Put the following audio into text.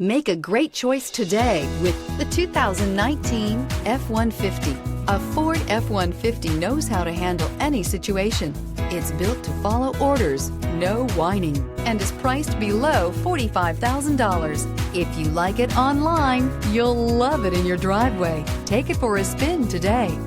Make a great choice today with the 2019 F-150. A Ford F-150 knows how to handle any situation. It's built to follow orders, no whining, and is priced below $45,000. If you like it online, you'll love it in your driveway. Take it for a spin today.